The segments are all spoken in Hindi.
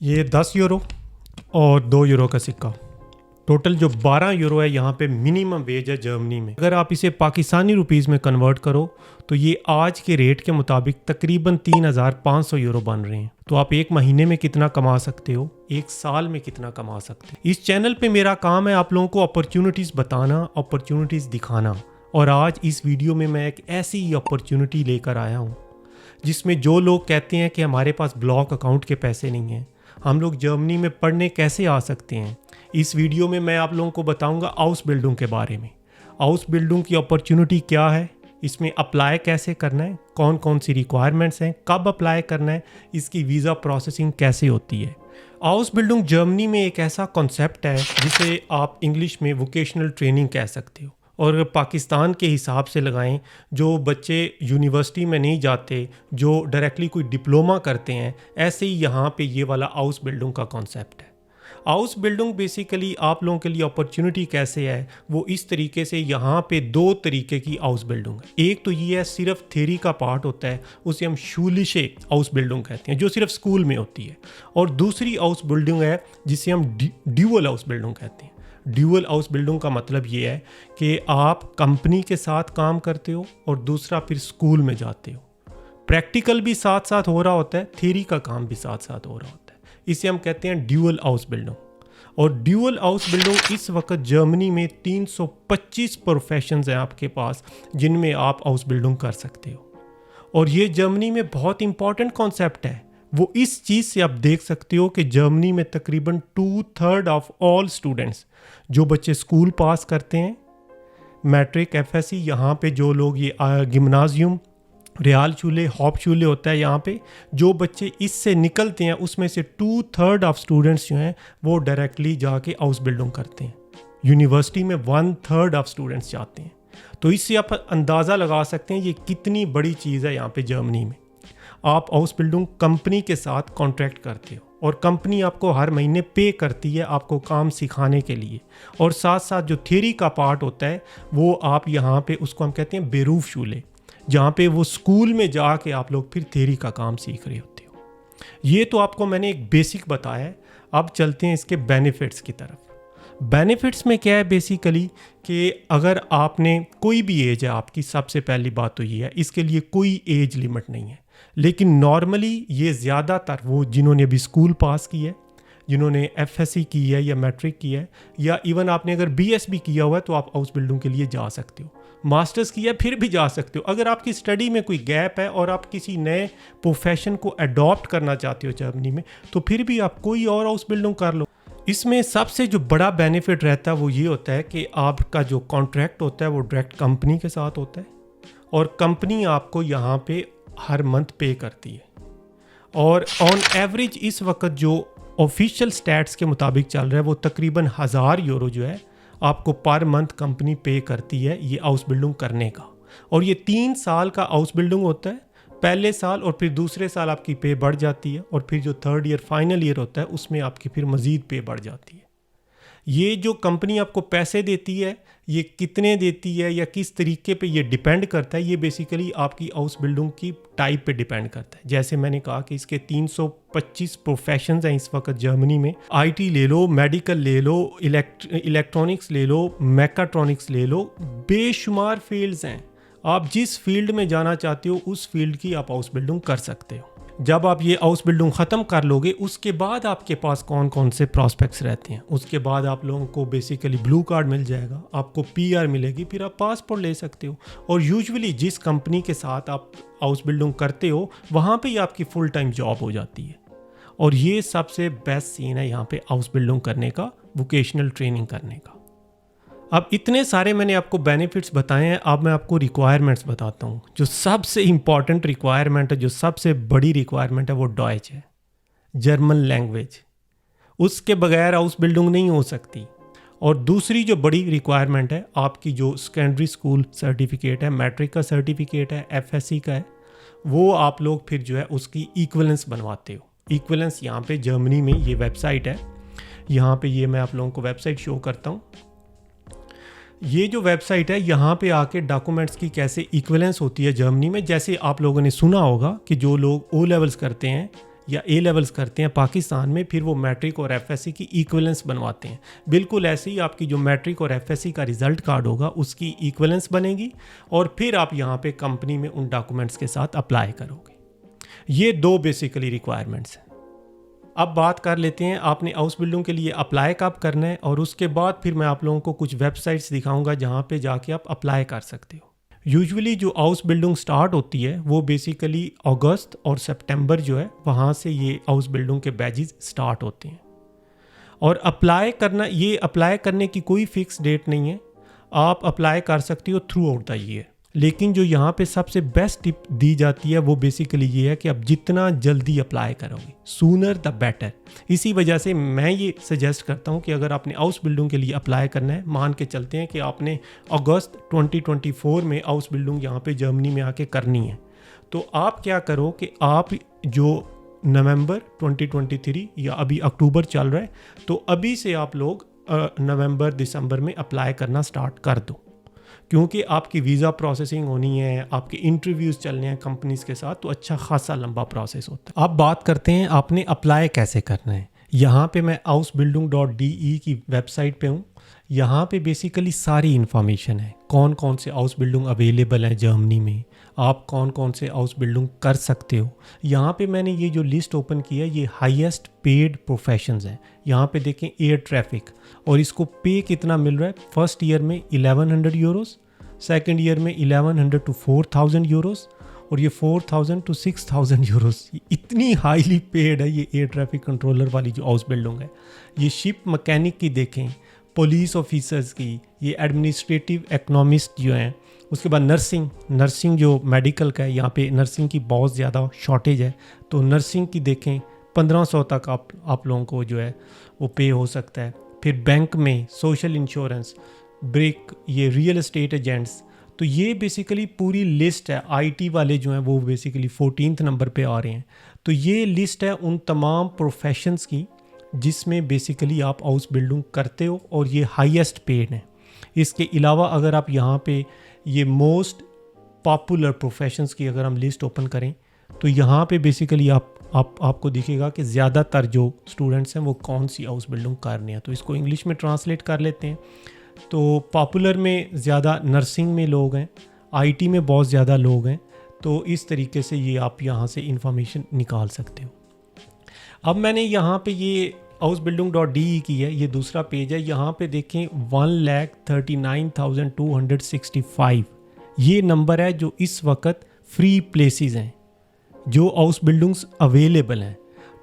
ये 10 यूरो और 2 यूरो का सिक्का, टोटल जो 12 यूरो है यहाँ पे मिनिमम वेज है जर्मनी में। अगर आप इसे पाकिस्तानी रुपीज़ में कन्वर्ट करो तो ये आज के रेट के मुताबिक तकरीबन 3,500 यूरो बन रहे हैं। तो आप एक महीने में कितना कमा सकते हो, एक साल में कितना कमा सकते हो। इस चैनल पे मेरा काम है आप लोगों को अपॉर्चुनिटीज़ बताना, अपॉर्चुनिटीज़ दिखाना। और आज इस वीडियो में मैं एक ऐसी अपॉर्चुनिटी लेकर आया हूँ जिसमें जो लोग कहते हैं कि हमारे पास ब्लॉक अकाउंट के पैसे नहीं हैं, हम लोग जर्मनी में पढ़ने कैसे आ सकते हैं। इस वीडियो में मैं आप लोगों को बताऊंगा आउसबिल्डिंग के बारे में। आउसबिल्डिंग की अपॉर्चुनिटी क्या है, इसमें अप्लाई कैसे करना है, कौन कौन सी रिक्वायरमेंट्स हैं, कब अप्लाई करना है, इसकी वीज़ा प्रोसेसिंग कैसे होती है। आउसबिल्डिंग जर्मनी में एक ऐसा कॉन्सेप्ट है जिसे आप इंग्लिश में वोकेशनल ट्रेनिंग कह सकते हो। और पाकिस्तान के हिसाब से लगाएं, जो बच्चे यूनिवर्सिटी में नहीं जाते, जो डायरेक्टली कोई डिप्लोमा करते हैं, ऐसे ही यहाँ पे ये वाला आउसबिल्डिंग का कॉन्सेप्ट है। आउसबिल्डिंग बेसिकली आप लोगों के लिए अपॉर्चुनिटी कैसे है, वो इस तरीके से यहाँ पे 2 तरीके की आउसबिल्डिंग है। एक तो ये है सिर्फ थ्योरी का पार्ट होता है, उसे हम शूलिशे आउसबिल्डिंग कहते हैं, जो सिर्फ स्कूल में होती है। और दूसरी आउसबिल्डिंग है जिसे हम ड्यूअल आउसबिल्डिंग कहते हैं। ड्यूअल आउसबिल्डिंग का मतलब ये है कि आप कंपनी के साथ काम करते हो और दूसरा फिर स्कूल में जाते हो। प्रैक्टिकल भी साथ साथ हो रहा होता है, थ्योरी का काम भी साथ साथ हो रहा होता है। इसे हम कहते हैं ड्यूअल आउसबिल्डिंग। और ड्यूअल आउसबिल्डिंग इस वक्त जर्मनी में 325 प्रोफेशंस हैं आपके पास जिनमें आप आउसबिल्डिंग कर सकते हो। और ये जर्मनी में बहुत इंपॉर्टेंट कॉन्सेप्ट है। वो इस चीज़ से आप देख सकते हो कि जर्मनी में तकरीबन 2/3 ऑफ ऑल स्टूडेंट्स, जो बच्चे स्कूल पास करते हैं, मैट्रिक, एफएससी, यहाँ पे जो लोग ये गिम्नाजियम, रियाल चूल्हे, हॉप चूल्हे होता है, यहाँ पे जो बच्चे इससे निकलते हैं उसमें से 2/3 ऑफ स्टूडेंट्स जो हैं वो डायरेक्टली जाके आउसबिल्डिंग करते हैं। यूनिवर्सिटी में 1/3 ऑफ स्टूडेंट्स जाते हैं। तो इससे आप अंदाज़ा लगा सकते हैं ये कितनी बड़ी चीज़ है यहाँ पे जर्मनी में। आप आउसबिल्डिंग कंपनी के साथ कॉन्ट्रैक्ट करते हो और कंपनी आपको हर महीने पे करती है आपको काम सिखाने के लिए। और साथ साथ जो थ्योरी का पार्ट होता है वो आप यहाँ पे उसको हम कहते हैं बेरूफ शूले, जहाँ पे वो स्कूल में जाके आप लोग फिर थ्योरी का काम सीख रहे होते हो। ये तो आपको मैंने एक बेसिक बताया है। अब चलते हैं इसके बेनिफिट्स की तरफ। बेनिफिट्स में क्या है बेसिकली कि अगर आपने कोई भी एज है आपकी, सबसे पहली बात तो ये है इसके लिए कोई एज लिमिट नहीं है। लेकिन नॉर्मली ये ज़्यादातर वो जिन्होंने अभी स्कूल पास की है, जिन्होंने एफएससी की है या मैट्रिक की है, या इवन आपने अगर बीएस भी किया हुआ है तो आप आउसबिल्डिंग के लिए जा सकते हो। मास्टर्स किया फिर भी जा सकते हो। अगर आपकी स्टडी में कोई गैप है और आप किसी नए प्रोफेशन को अडॉप्ट करना चाहते हो जर्मनी में, तो फिर भी आप कोई और आउसबिल्डिंग कर लो। इसमें सबसे जो बड़ा बेनिफिट रहता है वो ये होता है कि आपका जो कॉन्ट्रैक्ट होता है वो डायरेक्ट कंपनी के साथ होता है और कंपनी आपको यहाँ पे हर मंथ पे करती है। और ऑन एवरेज इस वक्त जो ऑफिशियल स्टैट्स के मुताबिक चल रहा है वो तकरीबन 1000 यूरो जो है आपको पर मंथ कंपनी पे करती है ये आउसबिल्डिंग करने का। और ये 3 साल का आउसबिल्डिंग होता है। पहले साल और फिर दूसरे साल आपकी पे बढ़ जाती है और फिर जो 3rd ईयर फाइनल ईयर होता है उसमें आपकी फिर मज़ीद पे बढ़ जाती है। ये जो कंपनी आपको पैसे देती है ये कितने देती है या किस तरीके पे ये डिपेंड करता है, ये बेसिकली आपकी आउसबिल्डिंग की टाइप पे डिपेंड करता है। जैसे मैंने कहा कि इसके 325 प्रोफेशंस हैं इस वक्त जर्मनी में। आईटी ले लो, मेडिकल ले लो, इलेक्ट्रॉनिक्स ले लो, मैकाट्रॉनिक्स ले लो, बेशुमार फील्ड्स हैं। आप जिस फील्ड में जाना चाहते हो उस फील्ड की आप आउसबिल्डिंग कर सकते हो। जब आप ये आउसबिल्डिंग ख़त्म कर लोगे उसके बाद आपके पास कौन कौन से प्रॉस्पेक्ट्स रहते हैं। उसके बाद आप लोगों को बेसिकली ब्लू कार्ड मिल जाएगा, आपको पीआर मिलेगी, फिर आप पासपोर्ट ले सकते हो। और यूजुअली जिस कंपनी के साथ आप आउसबिल्डिंग करते हो वहाँ पे ही आपकी फुल टाइम जॉब हो जाती है। और ये सबसे बेस्ट सीन है यहाँ पे आउसबिल्डिंग करने का, वोकेशनल ट्रेनिंग करने का। अब इतने सारे मैंने आपको बेनिफिट्स बताए हैं, अब मैं आपको रिक्वायरमेंट्स बताता हूँ। जो सबसे इम्पॉर्टेंट रिक्वायरमेंट है, जो सबसे बड़ी रिक्वायरमेंट है वो डॉयच है, जर्मन लैंग्वेज। उसके बगैर आउसबिल्डिंग नहीं हो सकती। और दूसरी जो बड़ी रिक्वायरमेंट है आपकी जो सेकेंडरी स्कूल सर्टिफिकेट है, मैट्रिक का सर्टिफिकेट है, एफएससी का है, वो आप लोग फिर जो है उसकी इक्विवेलेंस बनवाते हो। इक्विवेलेंस यहाँ पे जर्मनी में ये वेबसाइट है, यहाँ पे ये मैं आप लोगों को वेबसाइट शो करता हूँ। ये जो वेबसाइट है यहाँ पे आके डॉक्यूमेंट्स की कैसे इक्विवेलेंस होती है जर्मनी में। जैसे आप लोगों ने सुना होगा कि जो लोग ओ लेवल्स करते हैं या ए लेवल्स करते हैं पाकिस्तान में, फिर वो मैट्रिक और एफएससी की इक्विवेलेंस बनवाते हैं। बिल्कुल ऐसे ही आपकी जो मैट्रिक और एफएससी का रिजल्ट कार्ड होगा उसकी इक्विवेलेंस बनेगी और फिर आप यहाँ पे कंपनी में उन डॉक्यूमेंट्स के साथ अप्लाई करोगे। ये 2 बेसिकली रिक्वायरमेंट्स हैं। अब बात कर लेते हैं आपने हाउस बिल्डिंग के लिए अप्लाई कब करना है, और उसके बाद फिर मैं आप लोगों को कुछ वेबसाइट्स दिखाऊंगा जहाँ पे जाके आप अप्लाई कर सकते हो। यूजुअली जो हाउस बिल्डिंग स्टार्ट होती है वो बेसिकली अगस्त और सितंबर जो है वहाँ से ये हाउस बिल्डिंग के बैचेस स्टार्ट होते हैं। और अप्लाई करने की कोई फिक्स डेट नहीं है, आप अप्लाई कर सकते हो थ्रू आउट द ईयर। लेकिन जो यहाँ पे सबसे बेस्ट टिप दी जाती है वो बेसिकली ये है कि आप जितना जल्दी अप्लाई करोगे सूनर द बेटर। इसी वजह से मैं ये सजेस्ट करता हूँ कि अगर आपने हाउस बिल्डिंग के लिए अप्लाई करना है, मान के चलते हैं कि आपने अगस्त 2024 में हाउस बिल्डिंग यहाँ पे जर्मनी में आके करनी है, तो आप क्या करो कि आप जो नवंबर 2023 या अभी अक्टूबर चल रहा है, तो अभी से आप लोग नवंबर दिसंबर में अप्लाई करना स्टार्ट कर दो, क्योंकि आपकी वीज़ा प्रोसेसिंग होनी है, आपके इंटरव्यूज़ चलने हैं कंपनीज़ के साथ, तो अच्छा खासा लंबा प्रोसेस होता है। अब बात करते हैं आपने अप्लाई कैसे करना है। यहाँ पे मैं housebuilding.de की वेबसाइट पे हूँ। यहाँ पे बेसिकली सारी इन्फॉर्मेशन है, कौन कौन से हाउस बिल्डिंग अवेलेबल हैं जर्मनी में, आप कौन कौन से हाउस बिल्डिंग कर सकते हो। यहाँ पे मैंने ये जो लिस्ट ओपन किया है ये हाईएस्ट पेड प्रोफेशंस हैं। यहाँ पे देखें एयर ट्रैफिक, और इसको पे कितना मिल रहा है। फर्स्ट ईयर में 1100 यूरोस, सेकेंड ईयर में 1100 to 4000 यूरोस, और ये 4000 to 6000 यूरोस। इतनी हाईली पेड है ये एयर ट्रैफिक कंट्रोलर वाली जो हाउस बिल्डिंग है। ये शिप मैकेनिक की देखें, पुलिस ऑफिसर्स की, ये एडमिनिस्ट्रेटिव इकोनॉमिस्ट जो हैं, उसके बाद नर्सिंग जो मेडिकल का है, यहाँ पे नर्सिंग की बहुत ज़्यादा शॉर्टेज है, तो नर्सिंग की देखें 1500 तक आप लोगों को जो है वो पे हो सकता है। फिर बैंक में सोशल इंश्योरेंस, ब्रेक, ये रियल एस्टेट एजेंट्स, तो ये बेसिकली पूरी लिस्ट है। आईटी वाले जो हैं वो बेसिकली 14th नंबर पे आ रहे हैं। तो ये लिस्ट है उन तमाम प्रोफेशंस की जिसमें बेसिकली आप हाउस बिल्डिंग करते हो, और ये हाईएस्ट पेड है। इसके अलावा अगर आप यहाँ पे ये मोस्ट पॉपुलर प्रोफेशंस की अगर हम लिस्ट ओपन करें, तो यहाँ पे बेसिकली आपको दिखेगा कि ज़्यादातर जो स्टूडेंट्स हैं वो कौन सी हाउस बिल्डिंग कर रहे हैं। तो इसको इंग्लिश में ट्रांसलेट कर लेते हैं। तो पॉपुलर में ज़्यादा नर्सिंग में लोग हैं, आईटी में बहुत ज़्यादा लोग हैं। तो इस तरीके से ये आप यहाँ से इंफॉर्मेशन निकाल सकते हो। अब मैंने यहाँ पे ये housebuilding.de की है, ये दूसरा पेज है। यहाँ पे देखें 1,39,265 ये नंबर है जो इस वक्त फ्री प्लेसेस हैं, जो हाउस बिल्डिंग्स अवेलेबल हैं।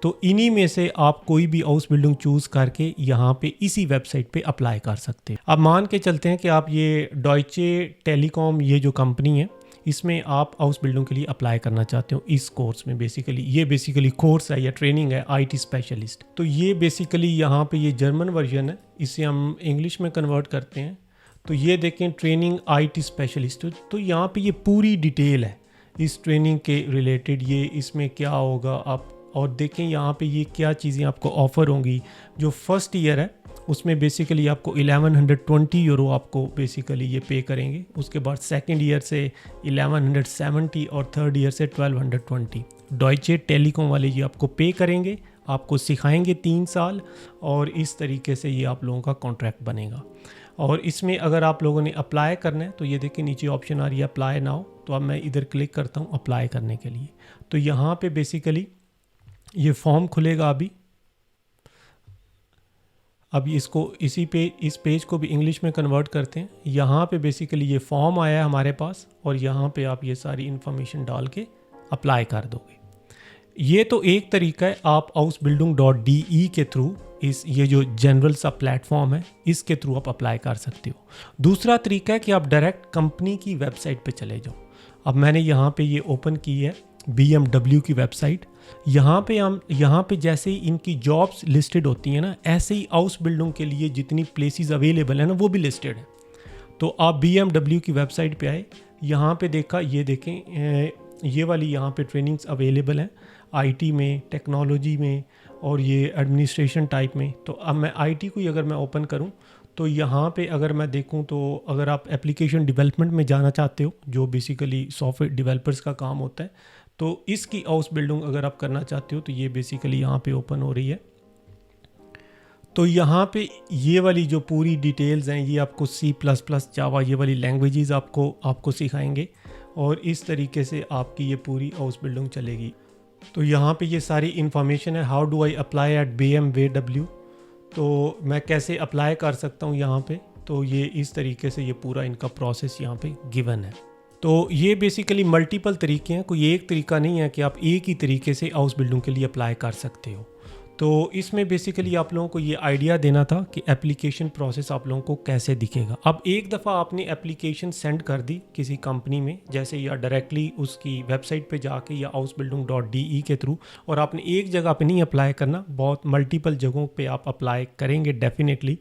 तो इन्हीं में से आप कोई भी हाउस बिल्डिंग चूज़ करके यहाँ पे इसी वेबसाइट पे अप्लाई कर सकते हैं। अब मान के चलते हैं कि आप ये डॉयचे टेलीकॉम, ये जो कंपनी है, इसमें आप हाउस बिल्डिंग के लिए अप्लाई करना चाहते हो इस कोर्स में। ये बेसिकली कोर्स है या ट्रेनिंग है आईटी स्पेशलिस्ट। तो ये बेसिकली यहाँ पे ये जर्मन वर्जन है, इसे हम इंग्लिश में कन्वर्ट करते हैं। तो ये देखें ट्रेनिंग आईटी स्पेशलिस्ट, तो यहाँ पे ये पूरी डिटेल है इस ट्रेनिंग के रिलेटेड, ये इसमें क्या होगा आप, और देखें यहाँ पे ये क्या चीज़ें आपको ऑफ़र होंगी। जो फर्स्ट ईयर है उसमें बेसिकली आपको 1120 यूरो आपको बेसिकली ये पे करेंगे। उसके बाद सेकंड ईयर से 1170 और थर्ड ईयर से 1220। डॉयचे टेलीकॉम वाले ये आपको पे करेंगे, आपको सिखाएंगे 3 साल, और इस तरीके से ये आप लोगों का कॉन्ट्रैक्ट बनेगा। और इसमें अगर आप लोगों ने अप्लाई करना है तो ये देखिए नीचे ऑप्शन आ रही है अप्लाई नाउ। तो अब मैं इधर क्लिक करता हूँ अप्लाई करने के लिए। तो यहाँ पे बेसिकली ये फॉर्म खुलेगा अब इसको इस पेज को भी इंग्लिश में कन्वर्ट करते हैं। यहाँ पे बेसिकली ये फॉर्म आया है हमारे पास, और यहाँ पे आप ये सारी इन्फॉर्मेशन डाल के अप्लाई कर दोगे। ये तो एक तरीका है, आप housebuilding.de के थ्रू ये जो जनरल सा प्लेटफॉर्म है इसके थ्रू आप अप्लाई कर सकते हो। दूसरा तरीका है कि आप डायरेक्ट कंपनी की वेबसाइट पे चले जाओ। अब मैंने यहाँ पे ये ओपन की है BMW की वेबसाइट। यहाँ पे जैसे ही इनकी जॉब्स लिस्टेड होती हैं ना, ऐसे ही हाउस बिल्डिंग के लिए जितनी प्लेसेस अवेलेबल है ना वो भी लिस्टेड है। तो आप BMW की वेबसाइट पे आए, यहाँ पे देखा, ये देखें ये वाली यहाँ पे ट्रेनिंग्स अवेलेबल हैं आईटी में, टेक्नोलॉजी में, और ये एडमिनिस्ट्रेशन टाइप में। तो अब मैं आईटी को ही अगर मैं ओपन करूँ तो यहाँ पे अगर मैं देखूँ तो अगर आप एप्लीकेशन डेवलपमेंट में जाना चाहते हो, जो बेसिकली सॉफ्टवेयर डेवलपर्स का काम होता है, तो इसकी हाउस बिल्डिंग अगर आप करना चाहते हो तो ये बेसिकली यहाँ पे ओपन हो रही है। तो यहाँ पे ये वाली जो पूरी डिटेल्स हैं ये आपको C++, जावा, ये वाली लैंग्वेजेस आपको सिखाएंगे और इस तरीके से आपकी ये पूरी हाउस बिल्डिंग चलेगी। तो यहाँ पे ये सारी इन्फॉर्मेशन है। How do I apply eight BMW, तो मैं कैसे अप्लाई कर सकता हूँ यहाँ पे, तो ये इस तरीके से ये पूरा इनका प्रोसेस यहाँ पे गिवन है। तो ये बेसिकली मल्टीपल तरीके हैं, कोई एक तरीका नहीं है कि आप एक ही तरीके से हाउस बिल्डिंग के लिए अप्लाई कर सकते हो। तो इसमें बेसिकली आप लोगों को ये आइडिया देना था कि एप्लीकेशन प्रोसेस आप लोगों को कैसे दिखेगा। अब एक दफ़ा आपने एप्लीकेशन सेंड कर दी किसी कंपनी में, जैसे या डायरेक्टली उसकी वेबसाइट पे जाके या housebuilding.de के थ्रू, और आपने एक जगह पे नहीं अप्लाई करना, बहुत मल्टीपल जगहों पे आप अप्लाई करेंगे डेफिनेटली,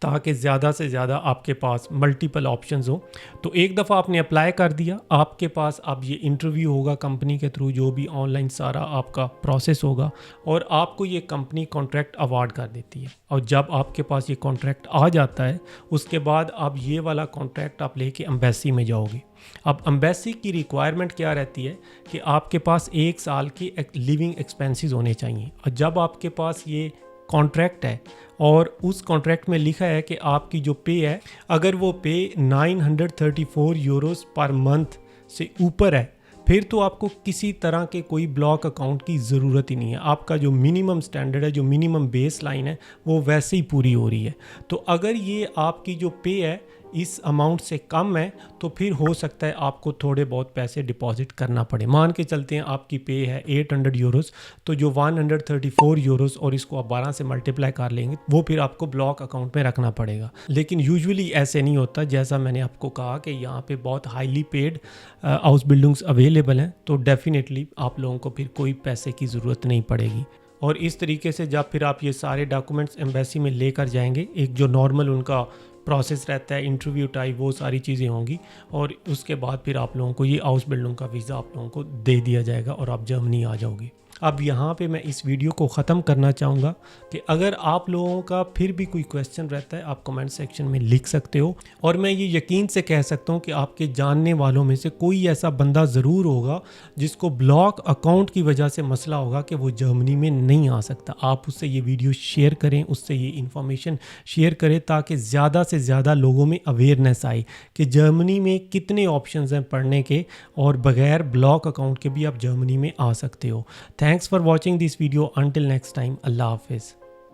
ताकि ज़्यादा से ज़्यादा आपके पास मल्टीपल ऑप्शंस हो। तो एक दफ़ा आपने अप्लाई कर दिया, आपके पास अब ये इंटरव्यू होगा कंपनी के थ्रू, जो भी ऑनलाइन सारा आपका प्रोसेस होगा, और आपको ये कंपनी कॉन्ट्रैक्ट अवार्ड कर देती है। और जब आपके पास ये कॉन्ट्रैक्ट आ जाता है उसके बाद आप ये वाला कॉन्ट्रैक्ट आप लेके एम्बेसी में जाओगे। अब एम्बेसी की रिक्वायरमेंट क्या रहती है कि आपके पास 1 साल की लिविंग एक्सपेंसेस होने चाहिए। और जब आपके पास ये कॉन्ट्रैक्ट है और उस कॉन्ट्रैक्ट में लिखा है कि आपकी जो पे है, अगर वो पे 934 यूरोस पर मंथ से ऊपर है, फिर तो आपको किसी तरह के कोई ब्लॉक अकाउंट की ज़रूरत ही नहीं है। आपका जो मिनिमम स्टैंडर्ड है, जो मिनिमम बेस लाइन है, वो वैसे ही पूरी हो रही है। तो अगर ये आपकी जो पे है इस अमाउंट से कम है तो फिर हो सकता है आपको थोड़े बहुत पैसे डिपॉजिट करना पड़े। मान के चलते हैं आपकी पे है 800 यूरोस, तो जो 134 यूरोस और इसको आप 12 से मल्टीप्लाई कर लेंगे, वो फिर आपको ब्लॉक अकाउंट में रखना पड़ेगा। लेकिन यूजुअली ऐसे नहीं होता। जैसा मैंने आपको कहा कि यहाँ पे बहुत highly paid house buildings available हैं, तो डेफिनेटली आप लोगों को फिर कोई पैसे की ज़रूरत नहीं पड़ेगी। और इस तरीके से जब फिर आप ये सारे डॉक्यूमेंट्स एम्बेसी में लेकर जाएंगे, एक जो नॉर्मल उनका प्रोसेस रहता है, इंटरव्यू टाइप, वो सारी चीज़ें होंगी, और उसके बाद फिर आप लोगों को ये हाउस बिल्डिंग का वीज़ा आप लोगों को दे दिया जाएगा और आप जर्मनी आ जाओगे। अब यहाँ पे मैं इस वीडियो को ख़त्म करना चाहूँगा कि अगर आप लोगों का फिर भी कोई क्वेश्चन रहता है आप कमेंट सेक्शन में लिख सकते हो, और मैं ये यकीन से कह सकता हूँ कि आपके जानने वालों में से कोई ऐसा बंदा ज़रूर होगा जिसको ब्लॉक अकाउंट की वजह से मसला होगा कि वो जर्मनी में नहीं आ सकता। आप उससे ये वीडियो शेयर करें, उससे ये इन्फॉर्मेशन शेयर करें, ताकि ज़्यादा से ज़्यादा लोगों में अवेयरनेस आए कि जर्मनी में कितने ऑप्शंस हैं पढ़ने के, और बगैर ब्लॉक अकाउंट के भी आप जर्मनी में आ सकते हो। Thanks for watching this video. Until next time, Allah Hafiz.